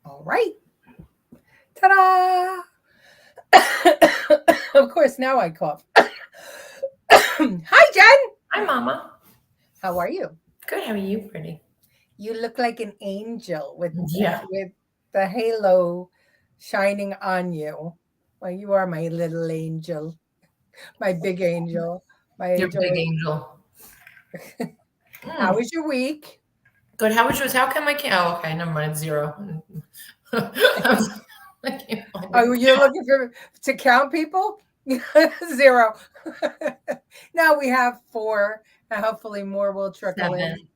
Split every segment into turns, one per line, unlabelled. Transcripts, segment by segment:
All right. Ta-da! Of course, now I cough. Hi, Jen.
Hi, Mama.
How are you?
Good. How are you, pretty?
You look like an angel
Yeah.
with the halo shining on you. Well, you are my little angel, my big angel, my
You're a
angel.
big angel.
How
Mm.
was your week?
Good. How was yours? How come I can't? Oh, okay. Never mind. It's zero. I can't find
Oh,
it.
you're looking for to count people? Zero. Now we have four, and hopefully more will trickle in.
Seven.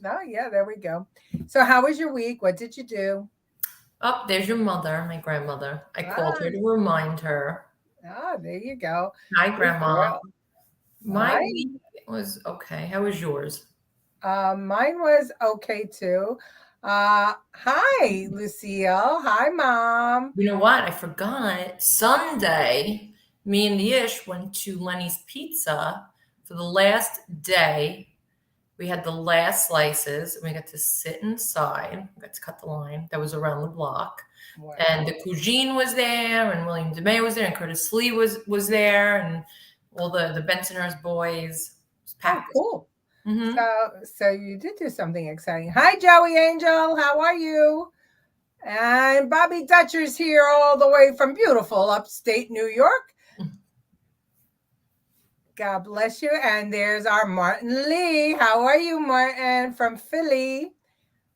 Oh, yeah, there we go. So, how was your week? What did you do?
Oh, there's your mother, my grandmother. I called
Ah,
her to remind her.
there you go.
Hi,
Good
Grandma.
girl.
My
Hi.
week was okay. How was yours?
Mine was okay too. Hi, Lucille. Hi, Mom.
You know what? I forgot. Sunday, me and the Ish went to Lenny's Pizza for the last day. We had the last slices, and we got to sit inside. We got to cut the line that was around the block. And
Wow.
the Cougine was there, and William DeMay was there, and Curtis Lee was there, and all the Bensonhurst boys. It was
Oh,
packed.
cool.
Mm-hmm.
So you did do something exciting. Hi, Joey Angel. How are you? And Bobby Dutcher's here all the way from beautiful upstate New York. God bless you. And there's our Martin Lee. How are you, Martin, from Philly?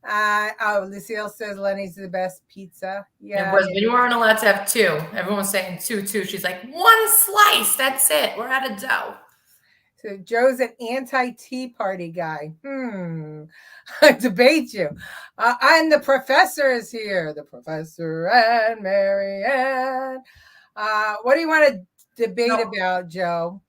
Lucille says Lenny's the best pizza.
It
Yeah,
was, but you weren't allowed to have two. Everyone was saying two. She's like, one slice. That's it. We're out of dough.
so Joe's an anti-tea party guy. I debate you. And the professor is here. The professor and Marianne. What do you want to debate
No.
about, Joe?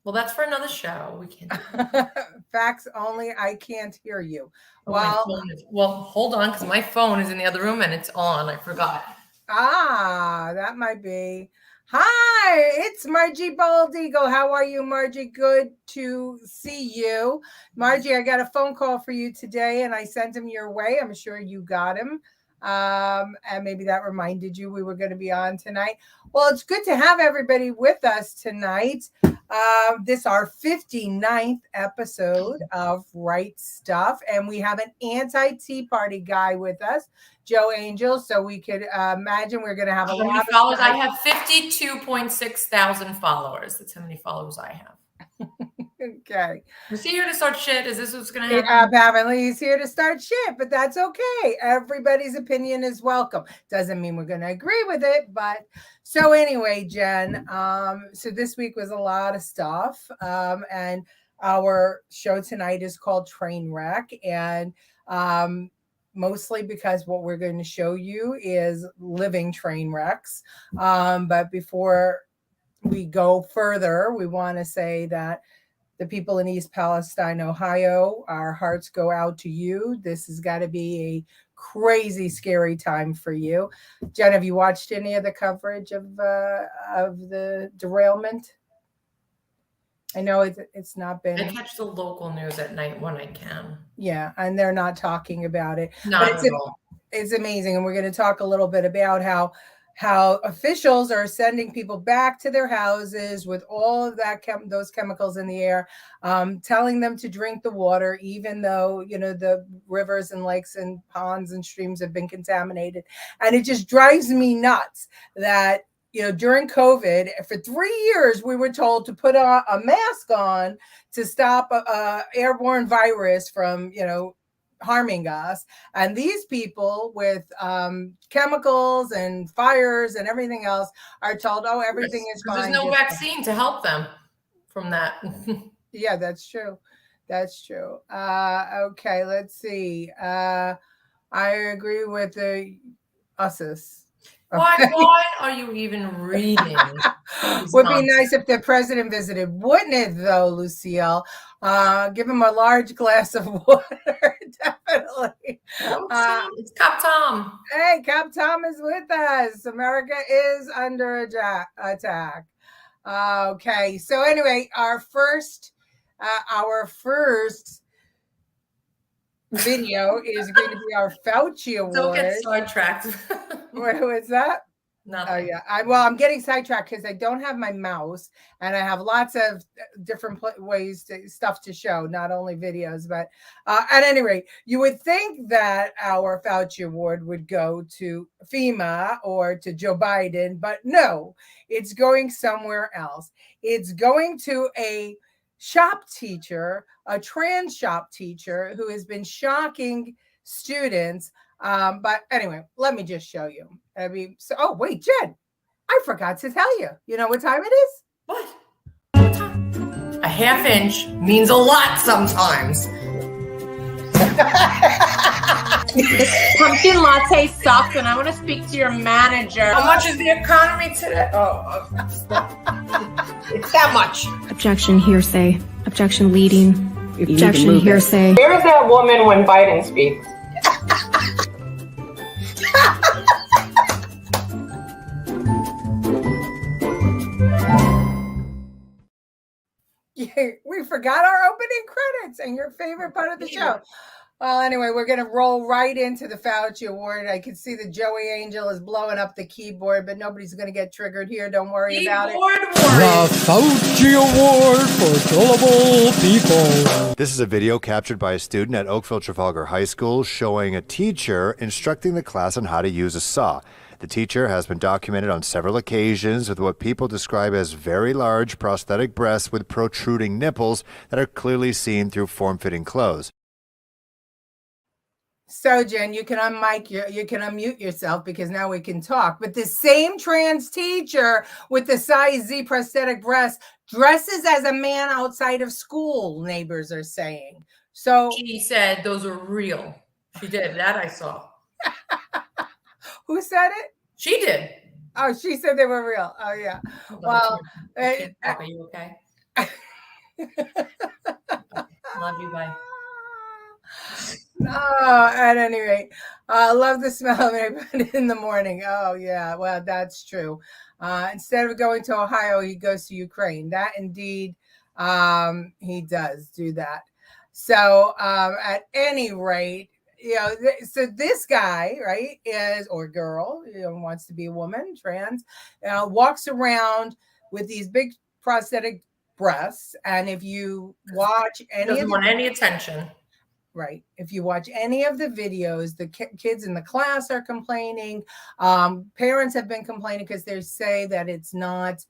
Well, that's for another show. We can't do that.
Facts only. I can't hear you.
Oh, my
Well,
phone is. Well, hold on, because my phone is in the other room and it's on. I forgot.
that might be. Hi, it's Margie Bald Eagle. How are you, Margie? Good to see you. Margie, I got a phone call for you today and I sent him your way. I'm sure you got him. And maybe that reminded you we were going to be on tonight. Well, it's good to have everybody with us tonight. This our 59th episode of Right Stuff, and we have an anti-tea party guy with us, Joe Angel. So we could imagine we're going to have a
How many
lot of
followers? I
stuff.
have 52.6 thousand followers. That's how many followers I have.
Okay.
Was he here to start shit? Is this what's going to happen?
Apparently he's here to start shit, but that's okay. Everybody's opinion is welcome. Doesn't mean we're going to agree with it, but so anyway, Jen. So this week was a lot of stuff, and our show tonight is called Trainwreck, and mostly because what we're going to show you is living train wrecks. But before we go further, we want to say that the people in East Palestine, Ohio, our hearts go out to you. This has got to be a crazy, scary time for you. Jen, have you watched any of the coverage of the derailment? I know it's not
I
been,
catch the local news at night when I can.
yeah, and they're not talking about it, but
Not at all.
it's amazing, and we're going to talk a little bit about how officials are sending people back to their houses with all of those chemicals in the air, telling them to drink the water, even though the rivers and lakes and ponds and streams have been contaminated. And it just drives me nuts that during COVID, for 3 years, we were told to put a mask on to stop a airborne virus from harming us, and these people with chemicals and fires and everything else are told, oh, everything is
Because there's
fine,
no
just
vaccine to help them from that.
yeah, that's true. That's true. Okay, let's see. I agree with the uses.
Why are you even reading this
Would be
nonsense?
nice if the president visited, wouldn't it, though, Lucille? Give him a large glass of water, definitely.
Go
Uh,
Tom. It's Cop Tom.
Hey, Cap Tom is with us. America is under attack. Okay, so anyway, our first video is going to be our Fauci
Don't get
Award.
sidetracked.
What's that?
Nothing.
Oh yeah. I'm getting sidetracked because I don't have my mouse, and I have lots of different stuff to show, not only videos. But at any rate, you would think that our Fauci Award would go to FEMA or to Joe Biden, but no, it's going somewhere else. It's going to a shop teacher, a trans shop teacher who has been shocking students. But anyway, let me just show you. Oh wait, Jen, I forgot to tell you. You know what time it is?
What? What time? A half inch means a lot sometimes.
This pumpkin latte sucks, and I want to speak to your manager.
How much is the economy today? It's that much.
Objection, hearsay. Objection, leading. Objection, hearsay.
Where is that woman when Biden speaks?
We forgot our opening credits and your favorite part of the show. Well, anyway, we're going to roll right into the Fauci Award. I can see that Joey Angel is blowing up the keyboard, but nobody's going to get triggered here. Don't worry about it.
The Fauci Award for Gullible People.
This is a video captured by a student at Oakville Trafalgar High School showing a teacher instructing the class on how to use a saw. The teacher has been documented on several occasions with what people describe as very large prosthetic breasts with protruding nipples that are clearly seen through form-fitting clothes.
So, Jen, you can unmute yourself because now we can talk. But the same trans teacher with the size Z prosthetic breast dresses as a man outside of school, neighbors are saying. So
She said those are real. She did. That I saw.
who said it?
She did.
Oh, she said they were real. Oh, yeah. Well,
are you okay? Love you, bye.
Oh, at any rate, I love the smell of it in the morning. Oh, yeah. Well, that's true. Instead of going to Ohio, he goes to Ukraine. That indeed, he does do that. So at any rate, so this guy, right, or girl, wants to be a woman, trans, walks around with these big prosthetic breasts. And if you watch
doesn't want any attention.
Right. If you watch any of the videos, the kids in the class are complaining. Parents have been complaining because they say that it's not,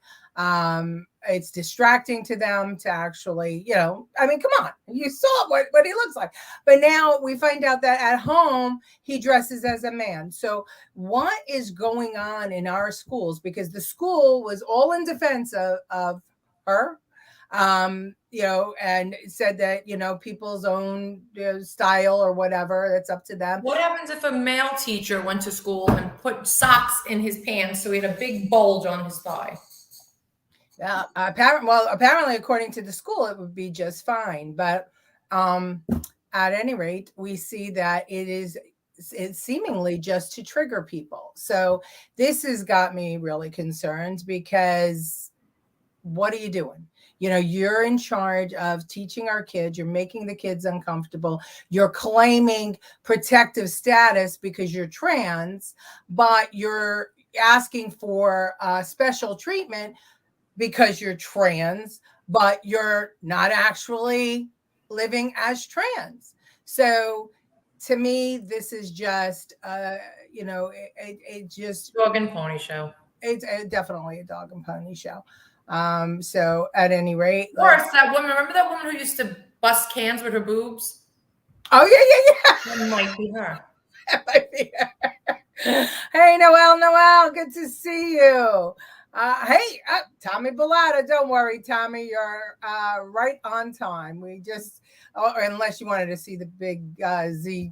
it's distracting to them to actually, come on, you saw what he looks like. But now we find out that at home, he dresses as a man. So what is going on in our schools? Because the school was all in defense of her. And said that, people's own style or whatever, that's up to them.
What happens if a male teacher went to school and put socks in his pants so he had a big bulge on his thigh?
Apparently, according to the school, it would be just fine. But at any rate, we see that it's seemingly just to trigger people. So this has got me really concerned because what are you doing? You're in charge of teaching our kids. You're making the kids uncomfortable. You're claiming protective status because you're trans, but you're asking for special treatment because you're trans, but you're not actually living as trans. So to me, this is just, it just
dog and pony show.
It's definitely a dog and pony show. So at any rate,
that woman, remember that woman who used to bust cans with her boobs?
Oh yeah.
That might be her.
That might be her. Hey, Noelle, good to see you. Hey, Tommy Bellata, don't worry, Tommy, you're right on time. We just, unless you wanted to see the big Z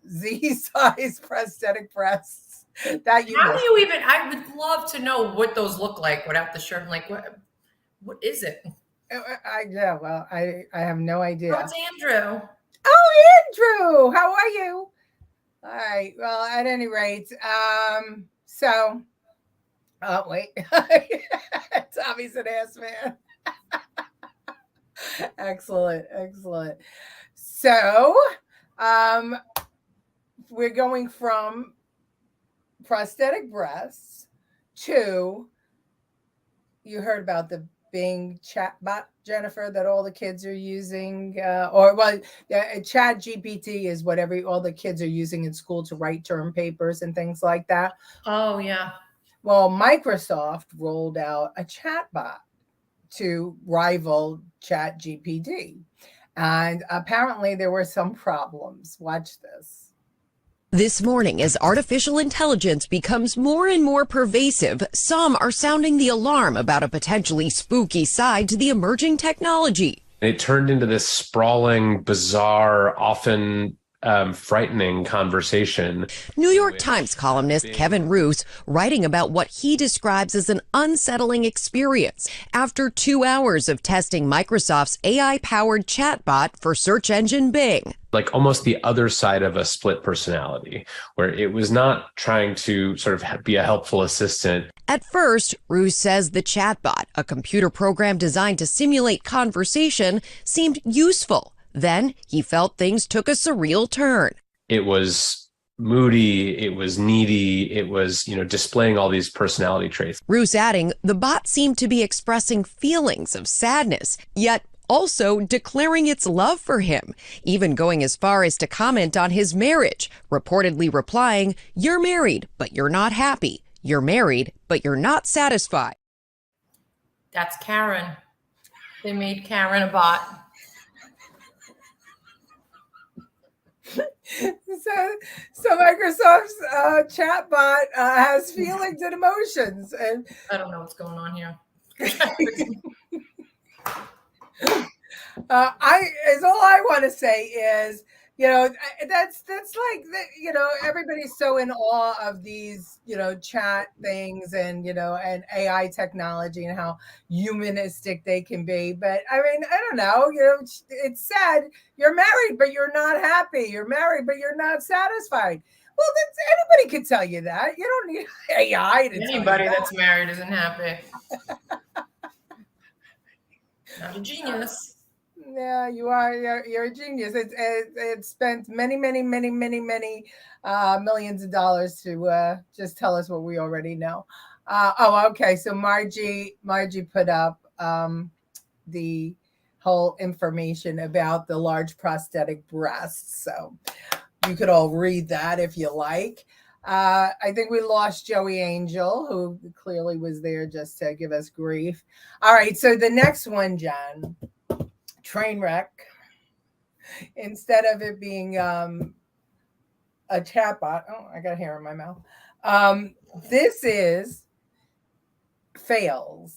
size prosthetic breasts. How do
you even? I would love to know what those look like without the shirt. Like, what is it?
I have no idea.
Oh, it's Andrew.
Oh, Andrew, how are you? All right. Well, at any rate, wait. Tommy's an ass man. Excellent. So, we're going from prosthetic breasts to, you heard about the Bing chatbot, Jennifer, that all the kids are using, Chat GPT is what all the kids are using in school to write term papers and things like that.
Oh, yeah.
Well, Microsoft rolled out a chatbot to rival Chat GPT. And apparently there were some problems. Watch this.
This morning, as artificial intelligence becomes more and more pervasive, some are sounding the alarm about a potentially spooky side to the emerging technology.
It turned into this sprawling, bizarre, often frightening conversation.
New York Times columnist Kevin Roose writing about what he describes as an unsettling experience after 2 hours of testing Microsoft's AI-powered chatbot for search engine Bing.
Like almost the other side of a split personality, where it was not trying to sort of be a helpful assistant.
At first, Roose says the chatbot, a computer program designed to simulate conversation, seemed useful. Then he felt things took a surreal turn.
It was moody, it was needy, it was, displaying all these personality traits.
Roose adding, the bot seemed to be expressing feelings of sadness, yet also declaring its love for him, even going as far as to comment on his marriage, reportedly replying, "You're married, but you're not happy. You're married, but you're not satisfied."
That's Karen. They made Karen a bot.
So Microsoft's chatbot has feelings and emotions, and
I don't know what's going on here.
all I want to say is, that's like, everybody's so in awe of these, chat things and, and AI technology and how humanistic they can be. But I mean, I don't know, it's said you're married, but you're not happy. You're married, but you're not satisfied. Well, anybody could tell you that. You don't need AI to
Anybody that's married isn't happy. Not a genius.
Yeah, you are. You're a genius. It spent many millions of dollars to just tell us what we already know. Okay. So Margie put up the whole information about the large prosthetic breasts. So you could all read that if you like. I think we lost Joey Angel, who clearly was there just to give us grief. All right. So the next one, Jen. Train wreck. Instead of it being a chatbot, I got hair in my mouth. This is fails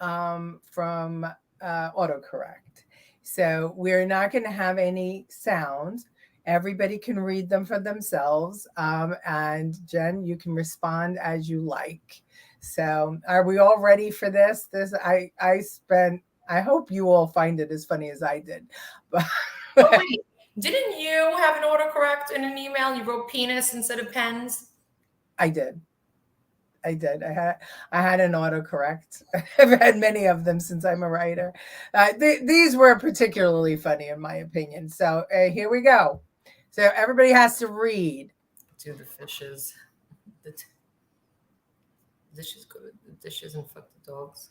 from autocorrect. So we're not going to have any sound. Everybody can read them for themselves. And Jen, you can respond as you like. So are we all ready for this? I hope you all find it as funny as I did. But
wait, didn't you have an autocorrect in an email? You wrote penis instead of pens?
I did. I had an autocorrect. I've had many of them since I'm a writer. These were particularly funny in my opinion. So here we go. So everybody has to read.
Do the fishes. The dishes good. The dishes and fuck the dogs.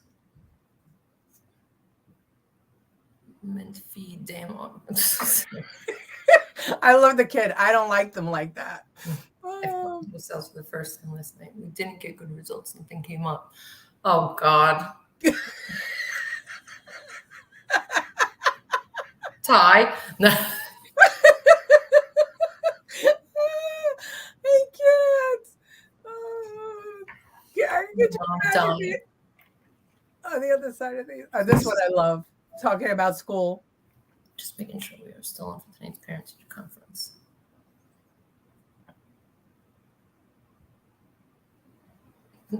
Meant to feed damn.
I love the kid. I don't like them like that.
Ourselves for the first time last night. We didn't get good results. Something came up. Oh God. Ty. No.
I can't. I can get you on the other side of these. This one I love. Talking about school.
Just making sure we are still on for tonight's parent-teacher conference. I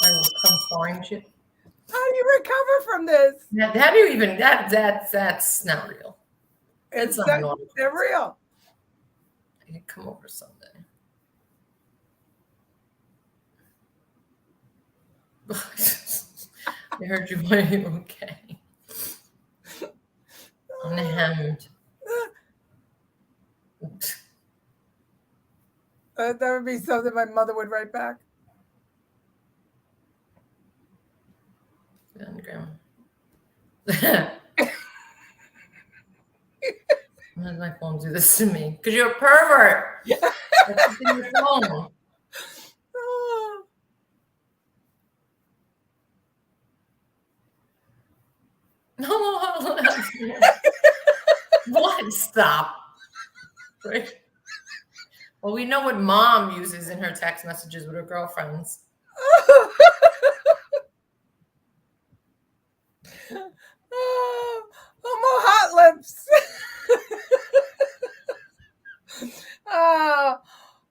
will come find you.
How do you recover from this?
How do you even that's not real.
It's not real.
I can come over someday. I heard you. Are you okay? I'm hemmed.
That would be something my mother would write back.
Grandma. Why does my phone do this to me? Because you're a pervert. That's in your phone. No. What? Stop. Right. Well, we know what mom uses in her text messages with her girlfriends.
More hot lips.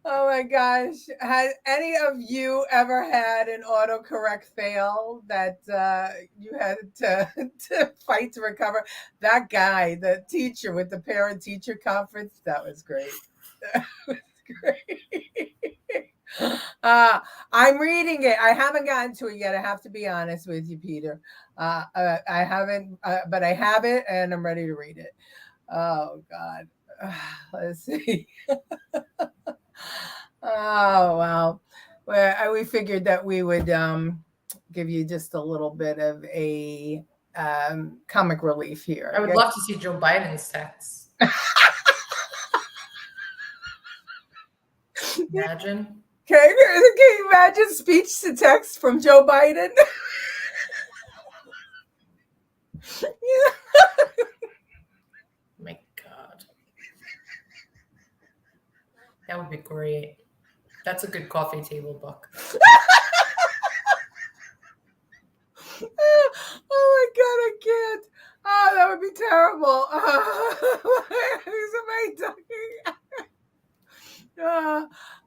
Oh my gosh. Has any of you ever had an autocorrect fail that you had to fight to recover? That guy, the teacher with the parent teacher conference, that was great. That was great. I'm reading it. I haven't gotten to it yet. I have to be honest with you, Peter. I haven't, but I have it and I'm ready to read it. Oh God. Let's see. Oh wow. Well, we figured that we would give you just a little bit of a comic relief here.
I would love to see Joe Biden's text. Imagine.
Can you imagine speech to text from Joe Biden?
My God. That would be great. That's a good coffee table book.
Oh my God, I can't. Oh, that would be terrible. Who's somebody talking?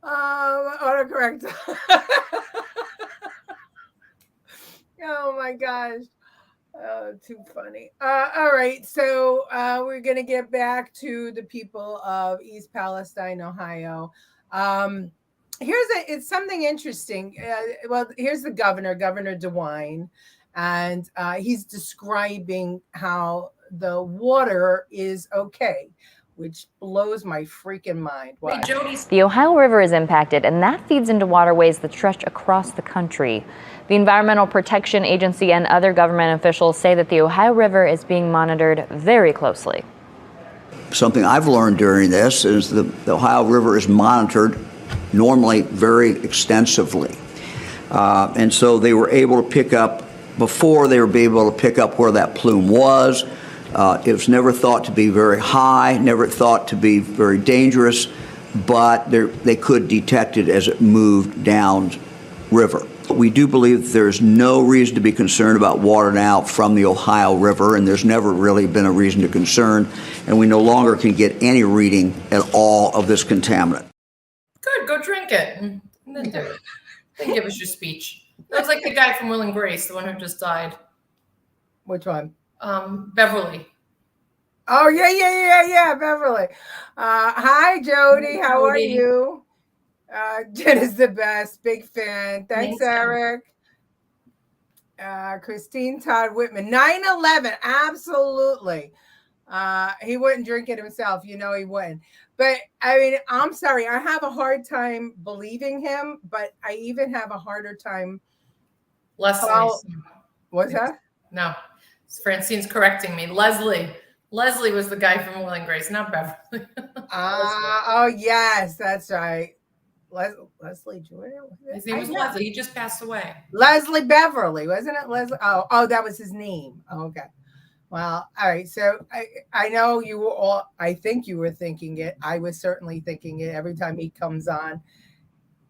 Autocorrect. Oh my gosh. Oh, too funny. All right. So we're going to get back to the people of East Palestine, Ohio. It's something interesting. Well, here's the governor, Governor DeWine, and he's describing how the water is okay, which blows my freaking mind.
Hey, Jody.
The Ohio River is impacted, and that feeds into waterways that stretch across the country. The Environmental Protection Agency and other government officials say that the Ohio River is being monitored very closely.
Something I've learned during this is the Ohio River is monitored normally very extensively. And so they were able to pick up, before they were able to pick up where that plume was. It was never thought to be very high, never thought to be very dangerous, but they could detect it as it moved down river. We do believe there's no reason to be concerned about watering out from the Ohio River, and there's never really been a reason to concern, and we no longer can get any reading at all of this contaminant.
Good, go drink it. And then do it. Then give us your speech. That was like the guy from Will and Grace, the one who just died.
Which one?
Beverly.
Oh, yeah, Beverly. Hi, Jody. How are you? Jen is the best. Big fan. Thanks, Eric. Christine Todd Whitman. 9/11. Absolutely. He wouldn't drink it himself. You know he wouldn't. But, I mean, I'm sorry. I have a hard time believing him, but I even have a harder time.
Leslie.
What's that?
No. Francine's correcting me. Leslie was the guy from Will and Grace, not Beverly.
Oh, yes. That's right. Leslie Jordan?
His name was Leslie. He just passed away.
Leslie Beverly, wasn't it? Leslie. Oh, that was his name. Oh, okay. Well, all right. So I know you were all. I think you were thinking it. I was certainly thinking it every time he comes on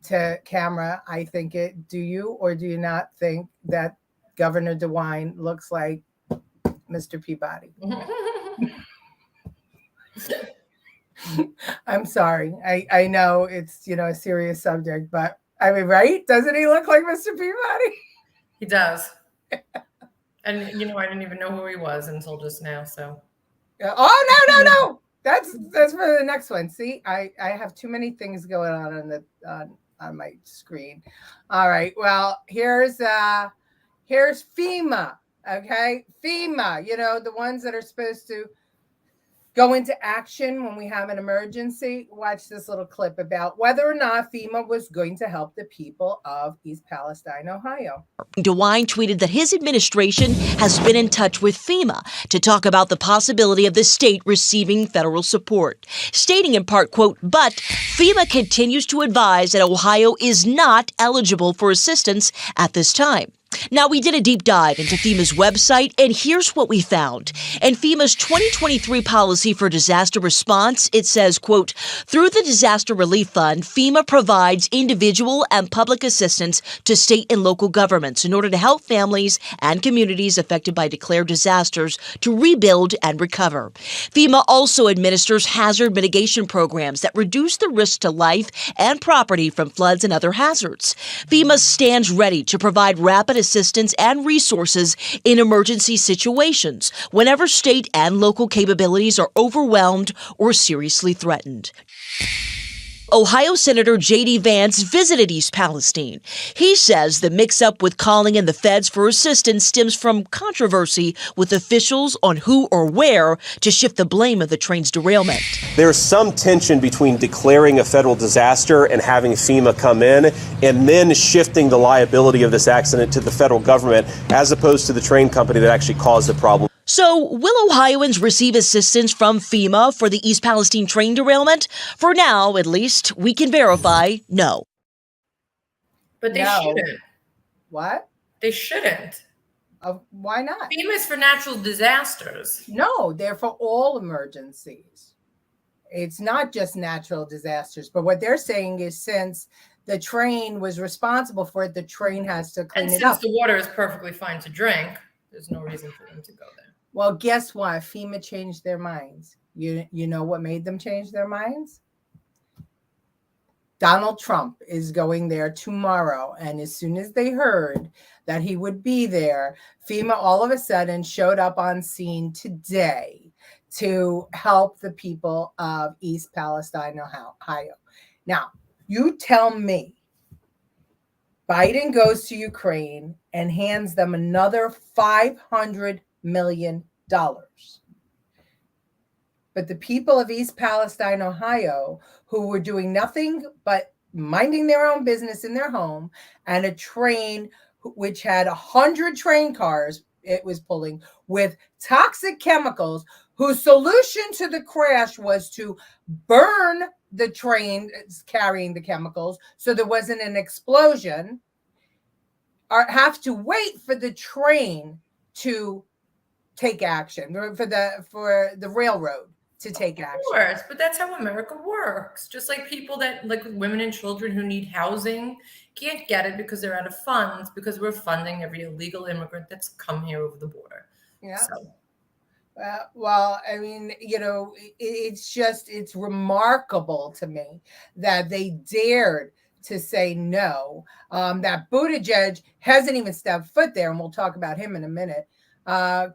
to camera. I think it. Do you or do you not think that Governor DeWine looks like Mr. Peabody? I'm sorry. I know it's, a serious subject, but I mean, right? Doesn't he look like Mr. Peabody?
He does. And, I didn't even know who he was until just now. So.
Oh, no. That's for the next one. See, I have too many things going on my screen. All right. Well, here's Here's FEMA, okay? FEMA, the ones that are supposed to go into action when we have an emergency. Watch this little clip about whether or not FEMA was going to help the people of East Palestine, Ohio.
DeWine tweeted that his administration has been in touch with FEMA to talk about the possibility of the state receiving federal support, stating in part, quote, "But FEMA continues to advise that Ohio is not eligible for assistance at this time." Now, we did a deep dive into FEMA's website, and here's what we found. In FEMA's 2023 policy for disaster response, it says, quote, "Through the Disaster Relief Fund, FEMA provides individual and public assistance to state and local governments in order to help families and communities affected by declared disasters to rebuild and recover. FEMA also administers hazard mitigation programs that reduce the risk to life and property from floods and other hazards. FEMA stands ready to provide rapid assistance and resources in emergency situations whenever state and local capabilities are overwhelmed or seriously threatened." Ohio Senator J.D. Vance visited East Palestine. He says the mix-up with calling in the feds for assistance stems from controversy with officials on who or where to shift the blame of the train's derailment.
There's some tension between declaring a federal disaster and having FEMA come in and then shifting the liability of this accident to the federal government as opposed to the train company that actually caused the problem.
So, will Ohioans receive assistance from FEMA for the East Palestine train derailment? For now, at least, we can verify no.
But they shouldn't.
What?
They shouldn't.
Why not?
FEMA is for natural disasters.
No, they're for all emergencies. It's not just natural disasters. But what they're saying is since the train was responsible for it, the train has to clean it up.
And since the water is perfectly fine to drink, there's no reason for them to go there.
Well, guess what? FEMA changed their minds. You know what made them change their minds? Donald Trump is going there tomorrow. And as soon as they heard that he would be there, FEMA all of a sudden showed up on scene today to help the people of East Palestine, Ohio. Now, you tell me Biden goes to Ukraine and hands them another $500 million. But the people of East Palestine, Ohio, who were doing nothing but minding their own business in their home, and a train which had 100 train cars it was pulling with toxic chemicals, whose solution to the crash was to burn the train carrying the chemicals so there wasn't an explosion, or have to wait for the train to take action, for the railroad to take action.
Of course, but that's how America works. Just like people like women and children who need housing can't get it because they're out of funds, because we're funding every illegal immigrant that's come here over the border.
Yeah.
So.
Well, I mean, it's remarkable to me that they dared to say no. That Buttigieg hasn't even stepped foot there, and we'll talk about him in a minute.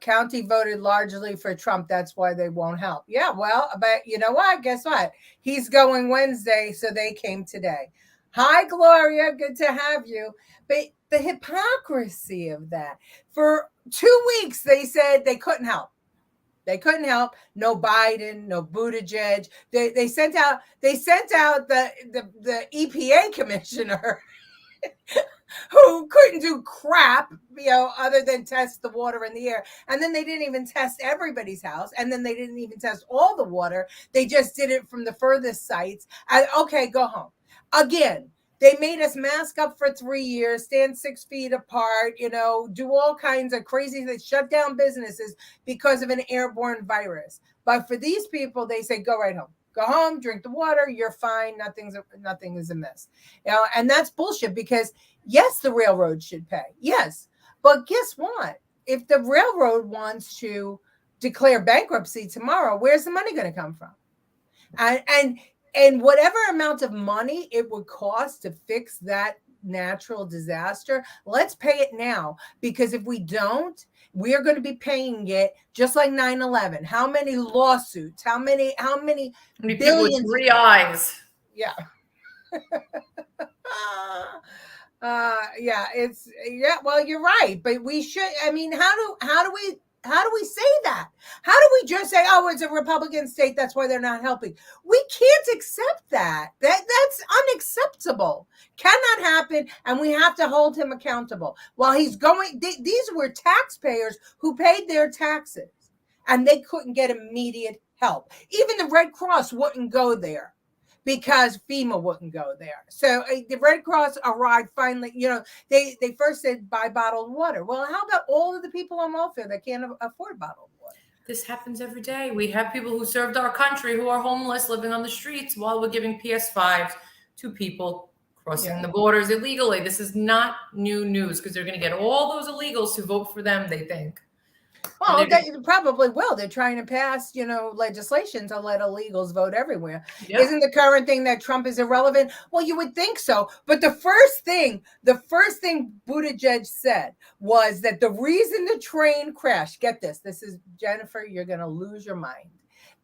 County voted largely for Trump. That's why they won't help. Yeah, well, but you know what? Guess what? He's going Wednesday, so they came today. Hi, Gloria. Good to have you. But the hypocrisy of that. For 2 weeks, they said they couldn't help. They couldn't help. No Biden, no Buttigieg. They sent out the EPA commissioner who couldn't do crap, other than test the water in the air. And then they didn't even test everybody's house. And then they didn't even test all the water. They just did it from the furthest sites. And okay, go home. Again, they made us mask up for 3 years, stand 6 feet apart, do all kinds of crazy things, shut down businesses because of an airborne virus. But for these people, they say, go right home. Go home, drink the water, you're fine, nothing is amiss. And that's bullshit because, yes, the railroad should pay. Yes. But guess what? If the railroad wants to declare bankruptcy tomorrow, where's the money going to come from? And whatever amount of money it would cost to fix that natural disaster, let's pay it now. Because if we don't, we are going to be paying it just like 9/11. How many lawsuits? How many
billions? With 3 eyes.
Yeah. Yeah, well, you're right, but we should, I mean, how do we say that? How do we just say, oh, it's a Republican state, that's why they're not helping? We can't accept that. That's unacceptable. Cannot happen, and we have to hold him accountable. While he's going, these were taxpayers who paid their taxes, and they couldn't get immediate help. Even the Red Cross wouldn't go there because FEMA wouldn't go there. So the Red Cross arrived finally. They first said buy bottled water. Well, how about all of the people on welfare that can't afford bottled water?
This happens every day. We have people who served our country who are homeless, living on the streets while we're giving PS5s to people crossing the borders illegally. This is not new news because they're going to get all those illegals to vote for them, they think.
Well, they probably will. They're trying to pass, legislation to let illegals vote everywhere. Yeah. Isn't the current thing that Trump is irrelevant? Well, you would think so. But the first thing Buttigieg said was that the reason the train crashed, get this is, Jennifer, you're going to lose your mind.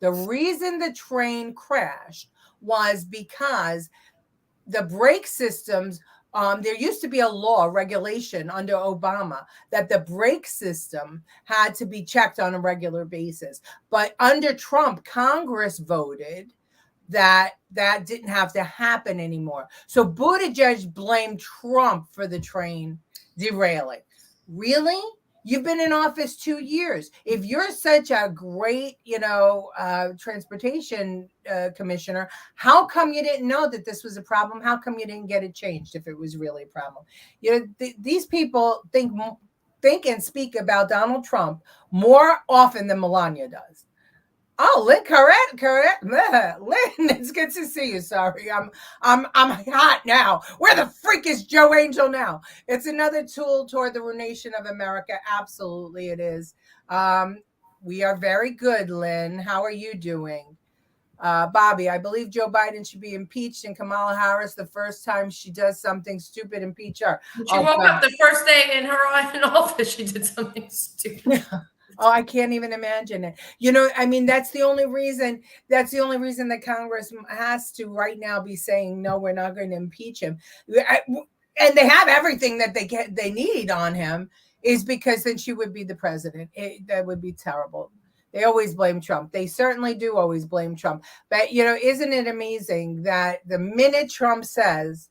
The reason the train crashed was because the brake systems, there used to be a regulation under Obama that the brake system had to be checked on a regular basis. But under Trump, Congress voted that didn't have to happen anymore. So Buttigieg blamed Trump for the train derailing. Really? You've been in office 2 years. If you're such a great, transportation commissioner, how come you didn't know that this was a problem? How come you didn't get it changed if it was really a problem? These people think and speak about Donald Trump more often than Melania does. Oh, Lynn, correct. Lynn, it's good to see you. Sorry, I'm hot now. Where the freak is Joe Angel now? It's another tool toward the ruination of America. Absolutely, it is. We are very good, Lynn. How are you doing? Bobby, I believe Joe Biden should be impeached, and Kamala Harris, the first time she does something stupid, impeach her.
She woke up the first day in her office, she did something stupid.
Oh, I can't even imagine it. That's the only reason that Congress has to right now be saying, no, we're not going to impeach him. And they have everything that they need on him, is because then she would be the president. That would be terrible. They always blame Trump. They certainly do always blame Trump. But, isn't it amazing that the minute Trump says,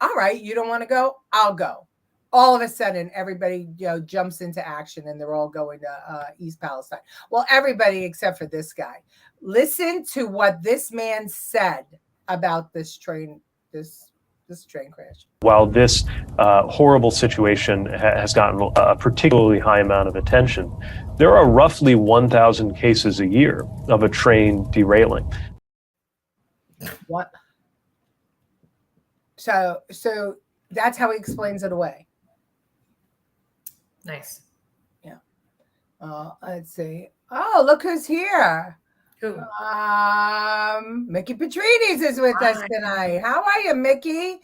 all right, you don't want to go, I'll go, all of a sudden, everybody jumps into action, and they're all going to East Palestine. Well, everybody except for this guy. Listen to what this man said about this train crash.
While this horrible situation has gotten a particularly high amount of attention, there are roughly 1,000 cases a year of a train derailing.
What? So that's how he explains it away.
Nice.
Yeah. Let's see. Oh, look who's here.
Who?
Mickey Petrides is with us tonight. How are you, Mickey?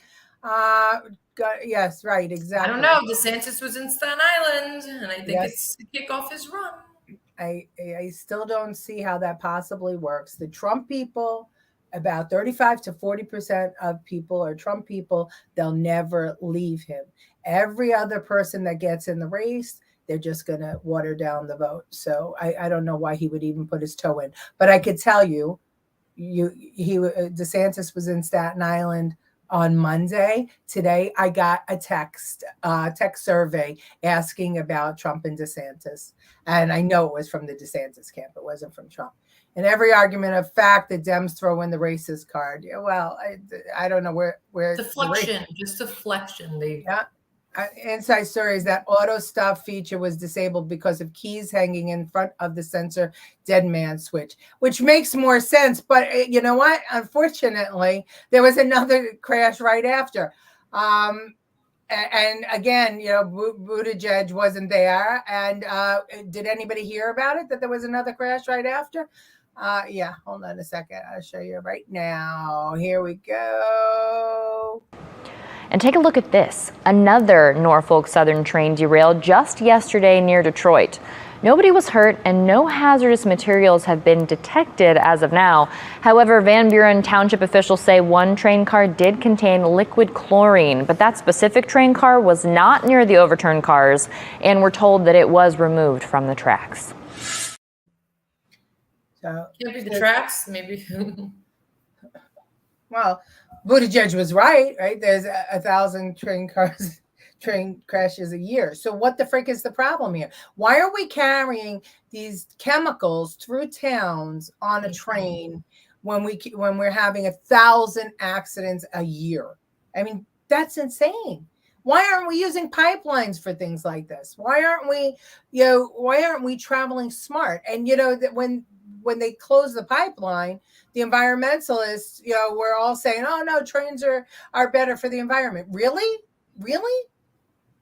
Yes, right, exactly.
I don't know. DeSantis was in Staten Island, and I think it's to kick off his run.
I still don't see how that possibly works. The Trump people, about 35 to 40% of people are Trump people. They'll never leave him. Every other person that gets in the race, they're just going to water down the vote. So I don't know why he would even put his toe in. But I could tell you, DeSantis was in Staten Island on Monday. Today, I got a text survey asking about Trump and DeSantis. And I know it was from the DeSantis camp. It wasn't from Trump. In every argument of fact, the Dems throw in the racist card. Well, I don't know where
deflection, just deflection.
Inside story is that auto stop feature was disabled because of keys hanging in front of the sensor dead man switch, which makes more sense. But you know what? Unfortunately, there was another crash right after. And again, Buttigieg wasn't there. And did anybody hear about it, that there was another crash right after? Yeah, hold on a second. I'll show you right now. Here we go.
And take a look at this. Another Norfolk Southern train derailed just yesterday near Detroit. Nobody was hurt and no hazardous materials have been detected as of now. However, Van Buren Township officials say one train car did contain liquid chlorine, but that specific train car was not near the overturned cars, and we're told that it was removed from the tracks.
So,
Can't be the tracks, maybe.
Well, Buttigieg was right? There's 1,000 train crashes a year. So what the frick is the problem here? Why are we carrying these chemicals through towns on a train when we're having 1,000 accidents a year? I mean, that's insane. Why aren't we using pipelines for things like this? Why aren't we traveling smart? And that when they close the pipeline, the environmentalists, we're all saying, oh no, trains are better for the environment. Really?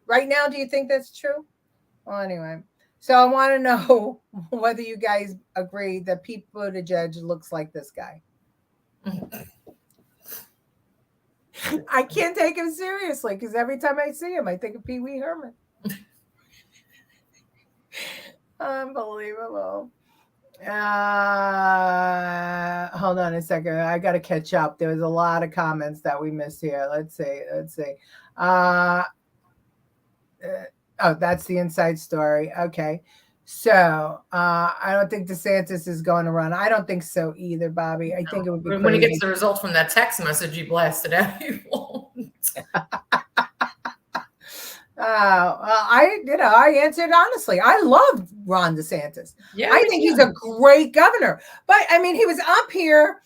Right now, do you think that's true? Well, anyway, so I want to know whether you guys agree that Pete Buttigieg looks like this guy. I can't take him seriously because every time I see him, I think of Pee Wee Herman. Unbelievable. Hold on a second. I got to catch up. There was a lot of comments that we missed here. Let's see. That's the inside story. Okay. So I don't think DeSantis is going to run. I don't think so either, Bobby. I think it would be
when he gets the result from that text message he blasted out, he won't.
I answered honestly. I love Ron DeSantis.
Yeah,
I think he's a great governor. But I mean, he was up here,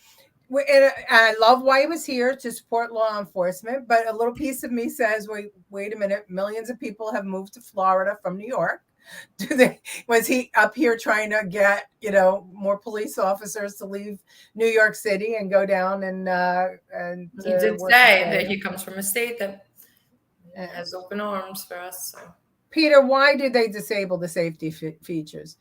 and I love why he was here to support law enforcement. But a little piece of me says, wait a minute, millions of people have moved to Florida from New York. Was he up here trying to get more police officers to leave New York City and go down and
he did say that he comes from a state that has open arms for us. So.
Peter, why did they disable the safety features?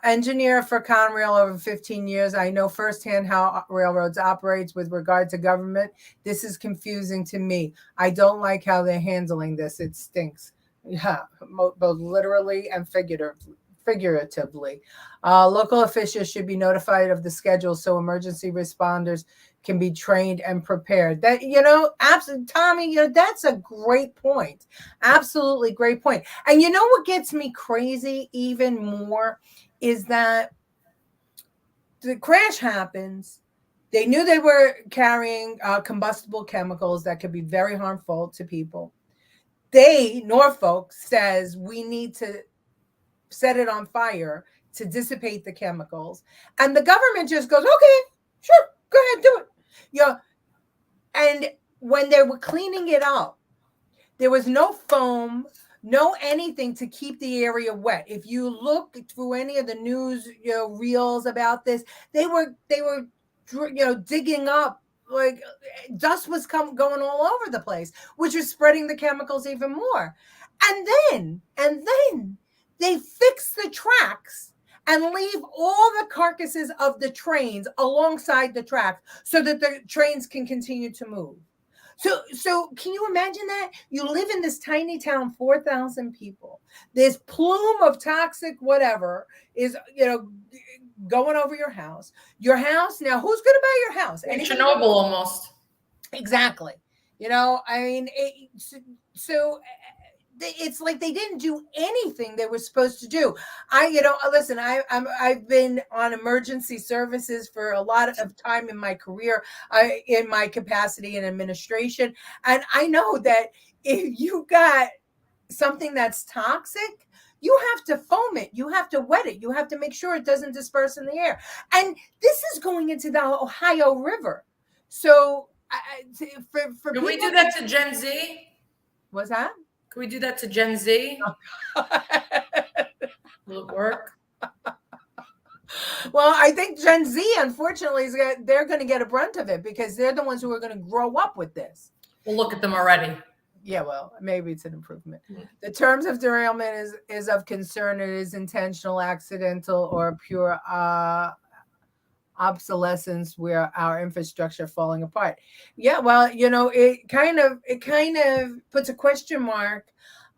Engineer for Conrail over 15 years. I know firsthand how railroads operates with regard to government. This is confusing to me. I don't like how they're handling this. It stinks. Yeah, both literally and figuratively. Local officials should be notified of the schedule so emergency responders can be trained and prepared. That, absolutely, Tommy, that's a great point. Absolutely great point. And what gets me crazy even more is that the crash happens. They knew they were carrying combustible chemicals that could be very harmful to people. Norfolk says we need to set it on fire to dissipate the chemicals. And the government just goes, okay, sure, go ahead, do it. And when they were cleaning it up, there was no foam, no anything to keep the area wet. If you look through any of the news, reels about this, they were digging up, like dust was going all over the place, which was spreading the chemicals even more. And then they fix the tracks and leave all the carcasses of the trains alongside the tracks so that the trains can continue to move. So can you imagine that? You live in this tiny town, 4,000 people. This plume of toxic whatever is, going over your house. Your house, now who's going to buy your house?
Chernobyl almost.
Exactly. It's like they didn't do anything they were supposed to do. Listen, I've been on emergency services for a lot of time in my career, in my capacity in administration. And I know that if you got something that's toxic, you have to foam it. You have to wet it. You have to make sure it doesn't disperse in the air. And this is going into the Ohio River. So for
Can we do that to Gen Z?
What's that?
Can we do that to Gen Z? Will it work?
Well, I think Gen Z, unfortunately, they're going to get a brunt of it because they're the ones who are going to grow up with this.
We'll look at them already.
Yeah, well, maybe it's an improvement. The terms of derailment is of concern. It is intentional, accidental, or pure obsolescence where our infrastructure falling apart. Yeah, well, it kind of puts a question mark